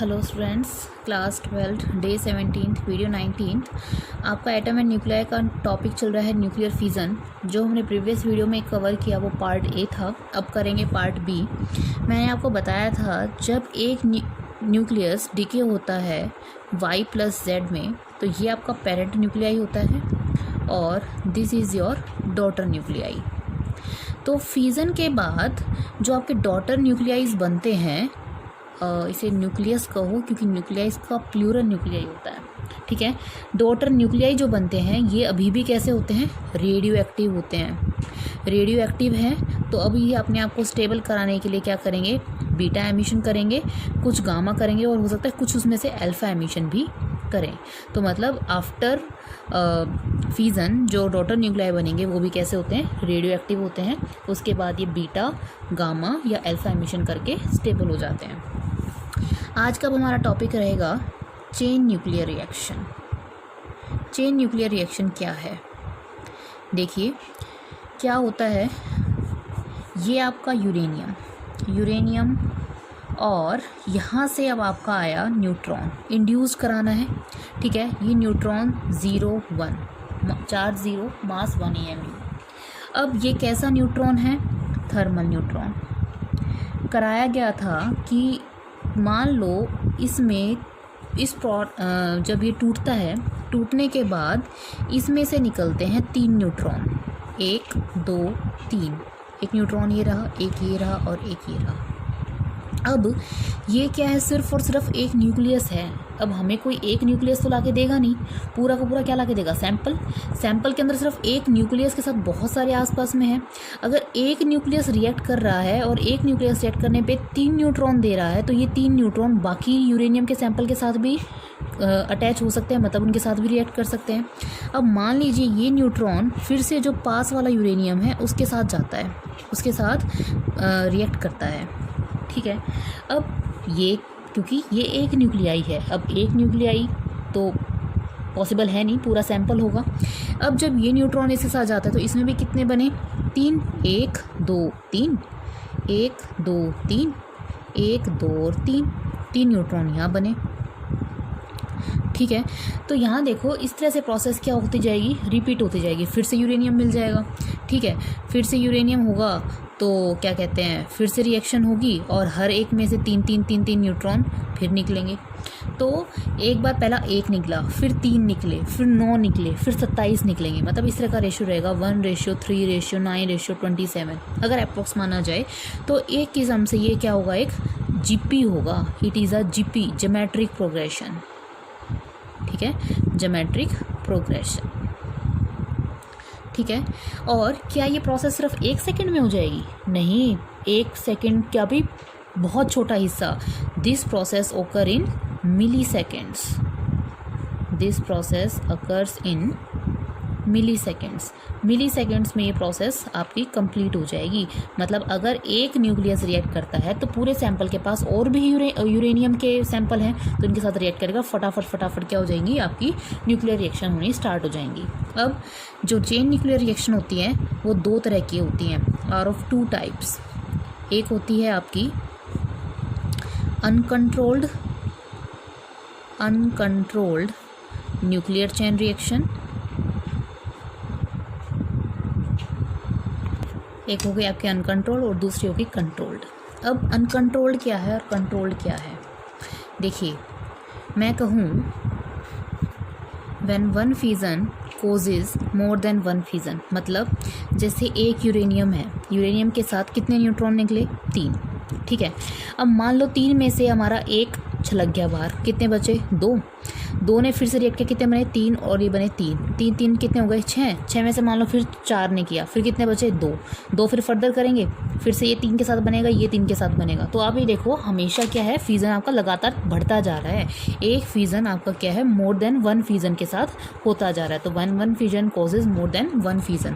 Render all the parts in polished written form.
Hello students, class 12 day 17 video 19। आपका atom and nuclear का topic चल रहा है न्यूक्लियर फिज़न। जो हमने प्रीवियस वीडियो में कवर किया वो पार्ट ए था, अब करेंगे पार्ट बी। मैंने आपको बताया था जब एक न्यूक्लियस डीके होता है Y + Z में, तो ये आपका पेरेंट न्यूक्लियाई होता है और this is your daughter nuclei. तो फिज़न के बाद जो आपके डॉटर न्यूक्लियाइज बनते हैं, इसे न्यूक्लियस कहो क्योंकि न्यूक्लियस का प्लूरल न्यूक्लियाई होता है, ठीक है। डॉटर न्यूक्लियाई जो बनते हैं ये अभी भी कैसे होते हैं? रेडियो एक्टिव होते हैं। रेडियो एक्टिव हैं तो अभी ये अपने आप को स्टेबल कराने के लिए क्या करेंगे? बीटा एमिशन करेंगे, कुछ गामा करेंगे और हो सकता है कुछ उसमें से अल्फा एमिशन भी करें। तो मतलब आफ्टर फिज़न जो डॉटर न्यूक्लियाई बनेंगे वो भी कैसे होते हैं? रेडियो एक्टिव होते हैं। उसके बाद ये बीटा, गामा या अल्फा एमिशन करके स्टेबल हो जाते हैं। आज का हमारा टॉपिक रहेगा chain nuclear reaction. Chain nuclear reaction क्या है? देखिए क्या होता है, ये आपका यूरेनियम और यहाँ से अब आपका आया न्यूट्रॉन, इंड्यूस कराना है, ठीक है। ये न्यूट्रॉन 0 1 चार्ज 0 मास 1 AMU। अब ये कैसा न्यूट्रॉन है? Thermal neutron. कराया गया था कि मान लो इसमें जब ये टूटता है, टूटने के बाद इसमें से निकलते हैं 3 न्यूट्रॉन, 1 2 3। एक न्यूट्रॉन ये रहा, एक ये रहा और एक ये रहा। अब ये क्या है? सिर्फ और सिर्फ एक न्यूक्लियस है। अब हमें कोई एक न्यूक्लियस तो लाके देगा नहीं, पूरा का पूरा क्या लाके देगा? सैंपल के अंदर सिर्फ एक न्यूक्लियस के साथ बहुत सारे आसपास में है। अगर एक न्यूक्लियस रिएक्ट कर रहा है और एक न्यूक्लियस रिएक्ट करने पे 3 न्यूट्रॉन दे रहा है, तो ये 3 न्यूट्रॉन बाकी यूरेनियम के सैंपल के साथ भी अटैच हो सकते हैं, मतलब उनके साथ भी रिएक्ट कर सकते हैं। अब मान लीजिए ये न्यूट्रॉन फिर से जो पास वाला यूरेनियम है उसके साथ जाता है, उसके साथ रिएक्ट करता है, ठीक है। अब ये क्योंकि ये एक न्यूक्लियाई है, अब एक न्यूक्लियाई तो पॉसिबल है नहीं, पूरा सैंपल होगा। अब जब ये न्यूट्रॉन इसके साथ जाता है तो इसमें भी कितने बने? 3 1 2 3 1 2 3 1 2 और 3 न्यूट्रॉन यहाँ बने, ठीक है। तो यहाँ देखो इस तरह से प्रोसेस क्या होती जाएगी? रिपीट होती जाएगी। फिर से यूरेनियम मिल जाएगा, ठीक है। फिर से यूरेनियम होगा तो क्या कहते हैं, फिर से रिएक्शन होगी और हर एक में से 3 न्यूट्रॉन फिर निकलेंगे। तो एक बार पहला 1 निकला, फिर 3 निकले, फिर 9 निकले, फिर 27 निकलेंगे। मतलब इस तरह का रेशियो रहेगा 1:3:9:27। अगर अप्रोक्स माना जाए तो एक किस्म से ये क्या होगा? एक जीपी होगा। It is a GP, geometric progression, ठीक है, ज्योमेट्रिक प्रोग्रेशन, ठीक है। और क्या ये प्रोसेस सिर्फ 1 सेकंड में हो जाएगी? नहीं, 1 सेकंड का भी बहुत छोटा हिस्सा। This process occur in milliseconds. This process occurs in milliseconds में ये प्रोसेस आपकी कंप्लीट हो जाएगी। मतलब अगर एक न्यूक्लियस रिएक्ट करता है तो पूरे सैंपल के पास और भी यूरेनियम के सैंपल हैं तो इनके साथ रिएक्ट करेगा, फटाफट क्या हो जाएंगी? आपकी न्यूक्लियर रिएक्शन होनी स्टार्ट हो जाएंगी। अब जो चेन न्यूक्लियर रिएक्शन होती है वो 2 तरह की होती हैं, आर ऑफ 2 टाइप्स। एक होती है आपकी अनकंट्रोल्ड न्यूक्लियर चेन रिएक्शन, एक हो गई आपके अनकंट्रोल्ड और दूसरी होगी कंट्रोल्ड। अब अनकंट्रोल्ड क्या है और कंट्रोल्ड क्या है? देखिए मैं कहूँ when one fission causes more than one fission, मतलब जैसे एक यूरेनियम है, यूरेनियम के साथ कितने न्यूट्रॉन निकले? 3, ठीक है। अब मान लो 3 में से हमारा 1 छलक गया बाहर, कितने बचे? 2 ने फिर से रिएक्ट किया, कितने बने? 3 और ये बने 3 कितने हो गए? 6 में से मान लो फिर 4 ने किया, फिर कितने बचे? 2 फिर फर्दर करेंगे, फिर से ये 3 के साथ बनेगा, ये 3 के साथ बनेगा। तो आप ये देखो हमेशा क्या है, फिज़न आपका लगातार बढ़ता जा रहा है। एक फिज़न आपका क्या है? मोर देन 1 फिज़न के साथ होता जा रहा है। तो 1 fission causes more than 1 fission.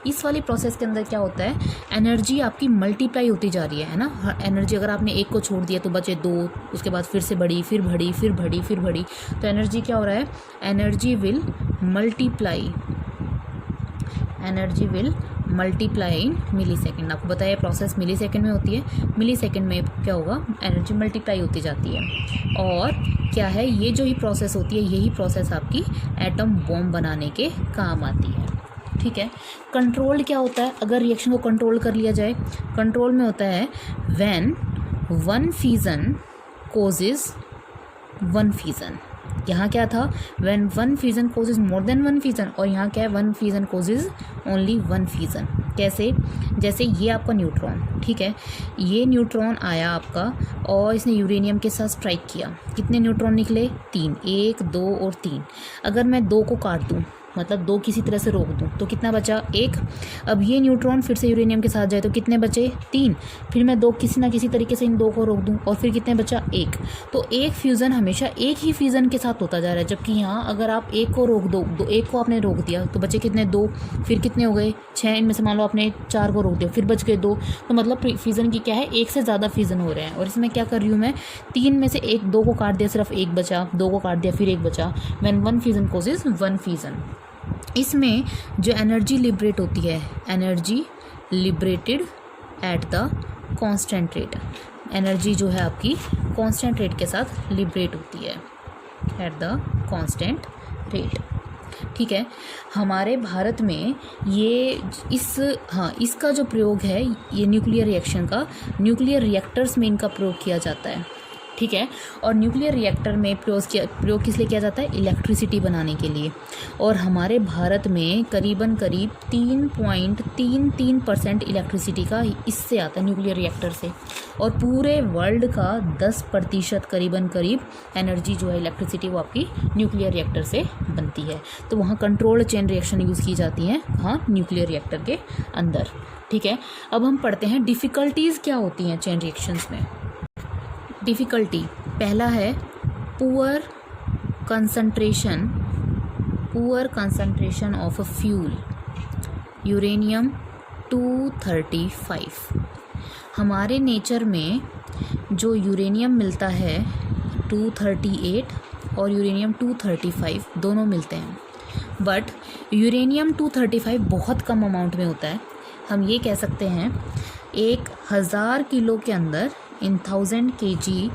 इस वाली प्रोसेस के अंदर क्या होता है? एनर्जी आपकी मल्टीप्लाई होती जा रही है ना। एनर्जी अगर आपने 1 को छोड़ दिया तो बचे 2, उसके बाद फिर से बढ़ी, फिर बढ़ी। तो एनर्जी क्या हो रहा है? Energy will multiply in millisecond. आपको बताया प्रोसेस मिली सेकेंड में होती है, मिली सेकेंड में क्या होगा, एनर्जी मल्टीप्लाई होती जाती है। और क्या है, ये जो ही प्रोसेस होती है, यही प्रोसेस आपकी एटम बॉम्ब बनाने के काम आती है। ठीक है। कंट्रोल्ड क्या होता है, अगर रिएक्शन को कंट्रोल कर लिया जाए, कंट्रोल में होता है when one fusion causes one fusion. यहाँ क्या था, when one fusion causes more than one fusion, और यहाँ क्या है, one fusion causes only one fusion. कैसे, जैसे ये आपका न्यूट्रॉन, ठीक है, ये न्यूट्रॉन आया आपका और इसने यूरेनियम के साथ स्ट्राइक किया। कितने न्यूट्रॉन निकले, 3, 1, 2 और 3। अगर मैं 2 को काट दूँ, मतलब 2 किसी तरह से रोक दूँ, तो कितना बचा, 1। अब ये न्यूट्रॉन फिर से यूरेनियम के साथ जाए तो कितने बचे, 3। फिर मैं 2 किसी ना किसी तरीके से इन 2 को रोक दूँ और फिर कितने बचा, 1। तो एक फ्यूज़न हमेशा एक ही फ्यूज़न के साथ होता जा रहा है, जबकि यहाँ अगर आप 1 को रोक दो, 1 को आपने रोक दिया तो बचे कितने, 2। फिर कितने हो गए, 6। इनमें से मान लो आपने 4 को रोक दिया, फिर बच गए 2। तो मतलब फ्यूज़न की क्या है, 1 से ज़्यादा फ्यूज़न हो रहे हैं। और इसमें क्या कर रही हूँ मैं, 3 में से 2 को काट दिया, सिर्फ 1 बचा, 2 को काट दिया, फिर 1 बचा। When one fusion causes one fusion. इसमें जो एनर्जी लिबरेट होती है, energy liberated at the constant rate, energy जो है आपकी कांस्टेंट रेट के साथ लिबरेट होती है एट द कांस्टेंट रेट। ठीक है। हमारे भारत में ये इसका जो प्रयोग है, ये न्यूक्लियर रिएक्शन का, न्यूक्लियर रिएक्टर्स में इनका प्रयोग किया जाता है। ठीक है। और न्यूक्लियर रिएक्टर में प्रयोग किस लिए किया जाता है, इलेक्ट्रिसिटी बनाने के लिए। और हमारे भारत में करीब 3.33% इलेक्ट्रिसिटी का इससे आता है, न्यूक्लियर रिएक्टर से। और पूरे वर्ल्ड का 10% करीब एनर्जी जो है, इलेक्ट्रिसिटी, वो आपकी न्यूक्लियर रिएक्टर से बनती है। तो वहाँ कंट्रोल्ड चेन रिएक्शन यूज़ की जाती हैं, हाँ, न्यूक्लियर रिएक्टर के अंदर। ठीक है। अब हम पढ़ते हैं डिफ़िकल्टीज़ क्या होती हैं चेन रिएक्शंस में। डिफ़िकल्टी पहला है poor concentration of a fuel, uranium 235। हमारे नेचर में जो यूरेनियम मिलता है 238 और यूरेनियम 235 दोनों मिलते हैं, बट यूरेनियम 235 बहुत कम अमाउंट में होता है। हम ये कह सकते हैं 1000 किलो के अंदर, in 1000 kg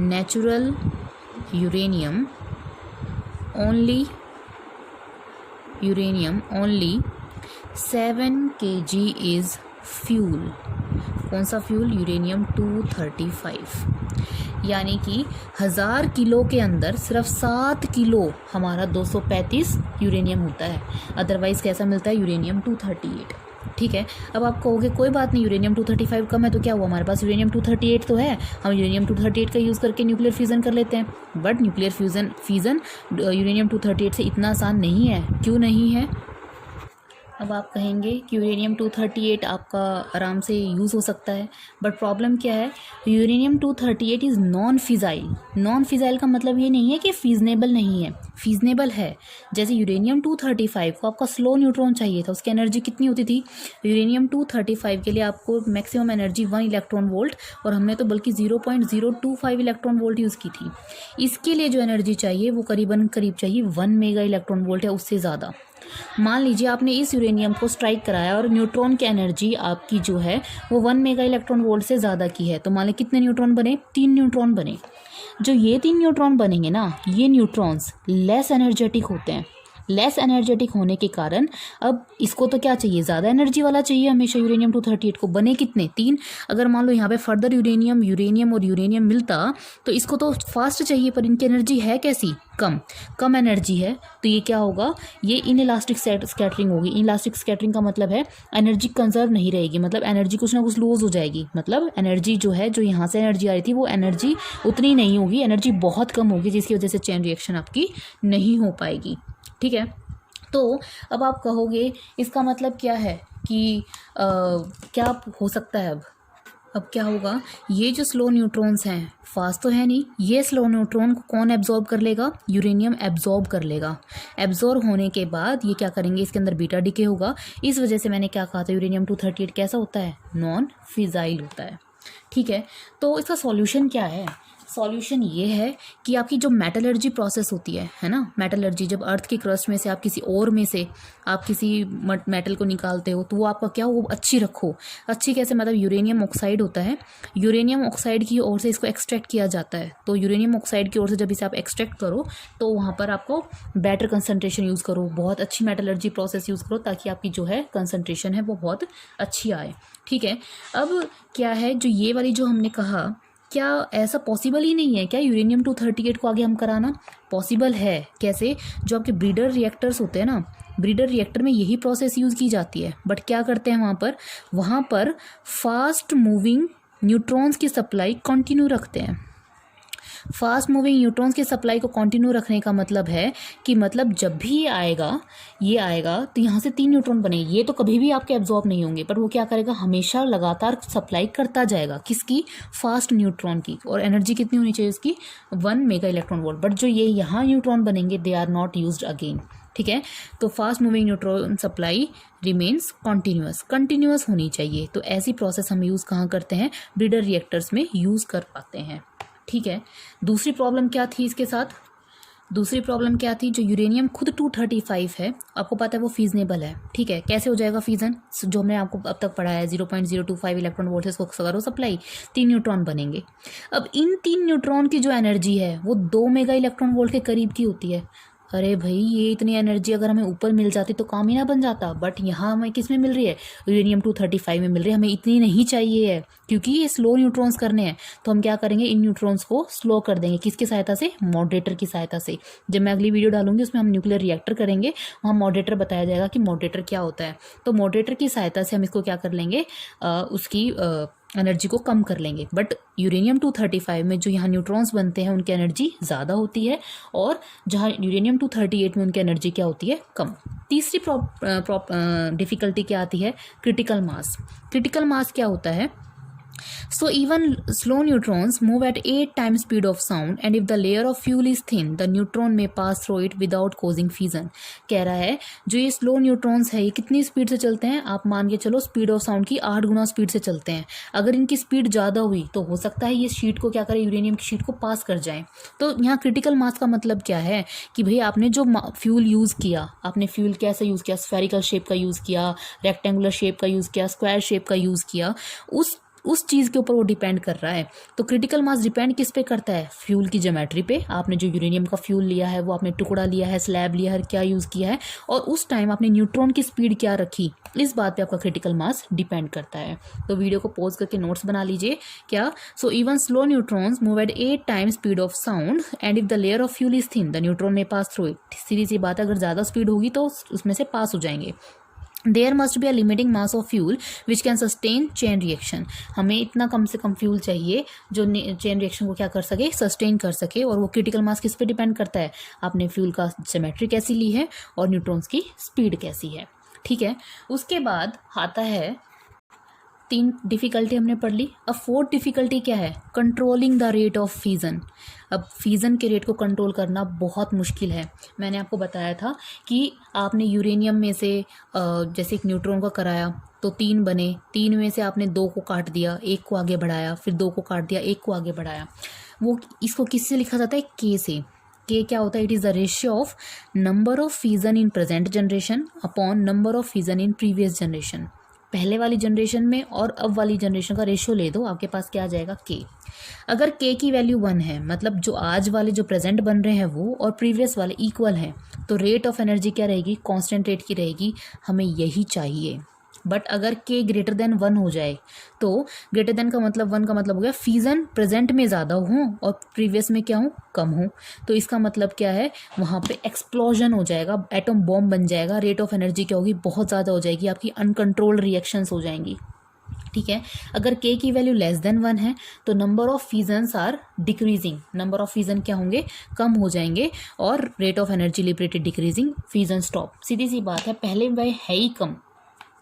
natural uranium only 7 kg is fuel। कौन सा फ्यूल, यूरेनियम 235। यानी कि 1000 किलो के अंदर सिर्फ 7 किलो हमारा 235 यूरेनियम होता है। अदरवाइज़ कैसा मिलता है, यूरेनियम 238। ठीक है। अब आप कहोगे कोई बात नहीं, यूरेनियम 235 कम है तो क्या हुआ, हमारे पास यूरेनियम 238 तो है, हम यूरेनियम 238 का यूज़ करके न्यूक्लियर फ्यूज़न कर लेते हैं। बट न्यूक्लियर फ्यूज़न यूरेनियम 238 से इतना आसान नहीं है। क्यों नहीं है? अब आप कहेंगे कि यूरेनियम 238 आपका आराम से यूज़ हो सकता है, बट प्रॉब्लम क्या है, यूरेनियम 238 इज़ नॉन फिज़ाइल। नॉन फिज़ाइल का मतलब ये नहीं है कि फीजनेबल नहीं है, फीजनेबल है। जैसे यूरेनियम 235 को आपका स्लो न्यूट्रॉन चाहिए था, उसकी एनर्जी कितनी होती थी, यूरेनियम 235 के लिए आपको मैक्सिमम एनर्जी 1 इलेक्ट्रॉन वोल्ट, और हमने तो बल्कि 0.025 इलेक्ट्रॉन वोल्ट यूज़ की थी। इसके लिए जो एनर्जी चाहिए वो करीब चाहिए 1 मेगा इलेक्ट्रॉन वोल्ट या उससे ज़्यादा। मान लीजिए आपने इस यूरेनियम को स्ट्राइक कराया और न्यूट्रॉन की एनर्जी आपकी जो है वो 1 मेगा इलेक्ट्रॉन वोल्ट से ज़्यादा की है, तो मान लें कितने न्यूट्रॉन बने, 3 न्यूट्रॉन बने। जो ये 3 न्यूट्रॉन बनेंगे ना, ये न्यूट्रॉन्स लेस एनर्जेटिक होते हैं। लेस एनर्जेटिक होने के कारण अब इसको तो क्या चाहिए, ज़्यादा एनर्जी वाला चाहिए हमेशा। यूरेनियम 238 को बने कितने, 3। अगर मान लो यहाँ पे फर्दर यूरेनियम और यूरेनियम मिलता तो इसको तो फास्ट चाहिए, पर इनकी एनर्जी है कैसी, कम एनर्जी है। तो ये क्या होगा, ये इनइलास्टिक स्कैटरिंग होगी। इनइलास्टिक स्कैटरिंग का मतलब है एनर्जी कंजर्व नहीं रहेगी, मतलब एनर्जी कुछ ना कुछ लूज हो जाएगी। मतलब एनर्जी जो है, जो यहाँ से एनर्जी आ रही थी वो एनर्जी उतनी नहीं होगी, एनर्जी बहुत कम होगी, जिसकी वजह से चेन रिएक्शन आपकी नहीं हो पाएगी। ठीक है। तो अब आप कहोगे इसका मतलब क्या है कि क्या हो सकता है। अब क्या होगा, ये जो स्लो न्यूट्रॉन्स हैं, फास्ट तो है नहीं, ये स्लो न्यूट्रॉन को कौन एब्जॉर्ब कर लेगा, यूरेनियम एब्जॉर्ब कर लेगा। एब्जॉर्ब होने के बाद ये क्या करेंगे, इसके अंदर बीटा डिके होगा। इस वजह से मैंने क्या कहा था, यूरेनियम 238 कैसा होता है, नॉन फिजाइल होता है। ठीक है। तो इसका सॉल्यूशन क्या है, सॉल्यूशन ये है कि आपकी जो मेटलर्जी प्रोसेस होती है ना, मेटलर्जी, जब अर्थ के क्रस्ट में से आप किसी ओर में से आप किसी मेटल को निकालते हो तो वो आपका क्या, वो अच्छी रखो। अच्छी कैसे, मतलब यूरेनियम ऑक्साइड होता है, यूरेनियम ऑक्साइड की ओर से इसको एक्सट्रैक्ट किया जाता है। तो यूरेनियम ऑक्साइड की ओर से जब इसे आप एक्सट्रैक्ट करो तो वहाँ पर आपको बेटर कंसनट्रेशन यूज़ करो, बहुत अच्छी मेटलर्जी प्रोसेस यूज़ करो, ताकि आपकी जो है कंसनट्रेशन है वो बहुत अच्छी आए। ठीक है, अब क्या है, जो ये वाली जो हमने कहा, क्या ऐसा पॉसिबल ही नहीं है क्या यूरेनियम 238 को आगे हम कराना? पॉसिबल है। कैसे? जो आपके ब्रीडर रिएक्टर्स होते हैं ना, ब्रीडर रिएक्टर में यही प्रोसेस यूज़ की जाती है, बट क्या करते हैं वहाँ पर फास्ट मूविंग न्यूट्रॉन्स की सप्लाई कंटिन्यू रखते हैं। फास्ट मूविंग न्यूट्रॉन्स की सप्लाई को कंटिन्यू रखने का मतलब है कि मतलब जब भी ये आएगा तो यहाँ से 3 न्यूट्रॉन बनेंगे। ये तो कभी भी आपके एब्जॉर्ब नहीं होंगे, पर वो क्या करेगा, हमेशा लगातार सप्लाई करता जाएगा। किसकी? फास्ट न्यूट्रॉन की। और एनर्जी कितनी होनी चाहिए इसकी? 1 मेगा इलेक्ट्रॉन वोल्ट। बट जो ये यहाँ न्यूट्रॉन बनेंगे they are not used again. ठीक है, तो fast moving neutron supply remains continuous होनी चाहिए। तो ऐसी प्रोसेस हम यूज़ कहाँ करते हैं? ब्रीडर रिएक्टर्स में यूज़ कर पाते हैं। ठीक है, दूसरी प्रॉब्लम क्या थी इसके साथ? दूसरी प्रॉब्लम क्या थी? जो यूरेनियम खुद 235 है, आपको पता है वो फीजनेबल है। ठीक है, कैसे हो जाएगा फीजन? जो हमने आपको अब तक पढ़ा है, 0.025 इलेक्ट्रॉन वोल्ट से इसको करो सप्लाई, 3 न्यूट्रॉन बनेंगे। अब इन 3 न्यूट्रॉन की जो एनर्जी है वो 2 मेगा इलेक्ट्रॉन वोल्ट के करीब की होती है। अरे भाई, ये इतनी एनर्जी अगर हमें ऊपर मिल जाती तो काम ही ना बन जाता। बट यहाँ हमें किस में मिल रही है? यूरेनियम 235 में मिल रही है। हमें इतनी नहीं चाहिए है, क्योंकि ये स्लो न्यूट्रॉन्स करने हैं। तो हम क्या करेंगे, इन न्यूट्रॉन्स को स्लो कर देंगे। किसकी सहायता से? मॉडरेटर की सहायता से। जब मैं अगली वीडियो डालूंगी उसमें हम न्यूक्लियर रिएक्टर करेंगे, वहाँ मॉडरेटर बताया जाएगा कि मॉडरेटर क्या होता है। तो मॉडरेटर की सहायता से हम इसको क्या कर लेंगे, उसकी एनर्जी को कम कर लेंगे। बट यूरेनियम 235 में जो यहाँ न्यूट्रॉन्स बनते हैं उनकी एनर्जी ज़्यादा होती है, और जहाँ यूरेनियम 238 में उनकी एनर्जी क्या होती है? कम। तीसरी डिफ़िकल्टी क्या आती है? Critical mass. क्रिटिकल मास क्या होता है? So even slow neutrons move at 8 times speed of sound, and if the layer of fuel is thin, the neutron may pass through it without causing fission. कह रहा है जो ये slow neutrons है ये कितनी स्पीड से चलते हैं? आप मान के चलो स्पीड ऑफ साउंड की 8 गुना स्पीड से चलते हैं। अगर इनकी स्पीड ज़्यादा हुई तो हो सकता है ये शीट को क्या करे, यूरेनियम की शीट को पास कर जाए। तो यहाँ क्रिटिकल मास का मतलब क्या है कि भाई आपने जो फ्यूल यूज़ किया, आपने फ्यूल कैसे यूज़ किया? स्फेरिकल शेप का यूज़ किया, रेक्टेंगुलर शेप का यूज़ किया, स्क्वायर शेप का यूज़ किया, उस चीज़ के ऊपर वो डिपेंड कर रहा है। तो क्रिटिकल मास डिपेंड किस पे करता है? फ्यूल की ज्योमेट्री पे। आपने जो यूरेनियम का फ्यूल लिया है, वो आपने टुकड़ा लिया है, स्लैब लिया है, क्या यूज़ किया है, और उस टाइम आपने न्यूट्रॉन की स्पीड क्या रखी, इस बात पे आपका क्रिटिकल मास डिपेंड करता है। तो वीडियो को पॉज करके नोट्स बना लीजिए। क्या? So even slow neutrons move at 8 times speed of sound, and if the layer of fuel is thin the neutron में पास थ्रू इट। सीधी सी बात है, अगर ज़्यादा स्पीड होगी तो उसमें से पास हो जाएंगे। There must be a limiting mass of fuel which can sustain chain reaction. हमें इतना कम से कम फ्यूल चाहिए जो चेन रिएक्शन को क्या कर सके, सस्टेन कर सके। और वो क्रिटिकल मास किस पे डिपेंड करता है? आपने फ्यूल का ज्योमेट्री कैसी ली है और न्यूट्रॉन्स की स्पीड कैसी है। ठीक है, उसके बाद आता है 3 डिफ़िकल्टी हमने पढ़ ली। अब 4th डिफ़िकल्टी क्या है? Controlling the rate of fusion. अब फ्यूज़न के रेट को कंट्रोल करना बहुत मुश्किल है। मैंने आपको बताया था कि आपने यूरेनियम में से जैसे एक न्यूट्रॉन का कराया तो 3 बने, 3 में से आपने 2 को काट दिया, 1 को आगे बढ़ाया, फिर 2 को काट दिया, 1 को आगे बढ़ाया। वो इसको किससे लिखा जाता है? के से। के क्या होता है? It is the ratio of number of fusion in present generation upon number of fusion in previous generation. पहले वाली जनरेशन में और अब वाली जनरेशन का रेशियो ले दो, आपके पास क्या आ जाएगा? के। अगर के की वैल्यू 1 है, मतलब जो आज वाले जो प्रेजेंट बन रहे हैं वो और प्रीवियस वाले इक्वल हैं, तो रेट ऑफ एनर्जी क्या रहेगी? कांस्टेंट रेट की रहेगी। हमें यही चाहिए। बट अगर के ग्रेटर देन 1 हो जाए, तो ग्रेटर देन का मतलब 1 का मतलब हो गया फ्यूजन प्रेजेंट में ज़्यादा हो और प्रीवियस में क्या हो? कम हो। तो इसका मतलब क्या है? वहाँ पे एक्सप्लोजन हो जाएगा, एटम बॉम्ब बन जाएगा। रेट ऑफ एनर्जी क्या होगी? बहुत ज़्यादा हो जाएगी, आपकी अनकंट्रोल्ड रिएक्शंस हो जाएंगी। ठीक है, अगर के की वैल्यू लेस देन 1 है तो number of fusions are decreasing. Number of fusion क्या होंगे? कम हो जाएंगे, और rate of energy liberated decreasing, fusion stop. सीधी सी बात है, पहले वह है ही कम,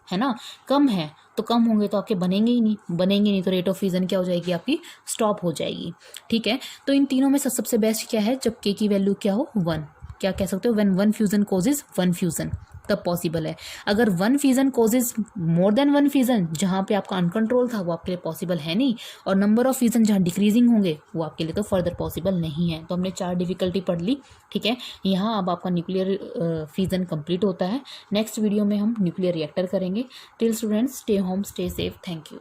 है ना, कम है तो कम होंगे तो आपके बनेंगे ही नहीं, बनेंगे नहीं तो रेट ऑफ फ्यूजन क्या हो जाएगी? आपकी स्टॉप हो जाएगी। ठीक है, तो इन तीनों में सबसे बेस्ट क्या है? जब के की वैल्यू क्या हो? 1। क्या कह सकते हो? When 1 fusion causes 1 fusion. तब पॉसिबल है। अगर one fission causes more than one fission, जहाँ पे आपका अनकंट्रोल था वो आपके लिए पॉसिबल है नहीं, और नंबर ऑफ फिजन जहाँ डिक्रीजिंग होंगे वो आपके लिए तो फर्दर पॉसिबल नहीं है। तो हमने 4 डिफिकल्टी पढ़ ली, ठीक है। यहाँ अब आपका न्यूक्लियर फिजन कंप्लीट होता है। नेक्स्ट वीडियो में हम न्यूक्लियर रिएक्टर करेंगे। Till students, stay home, stay safe, thank you.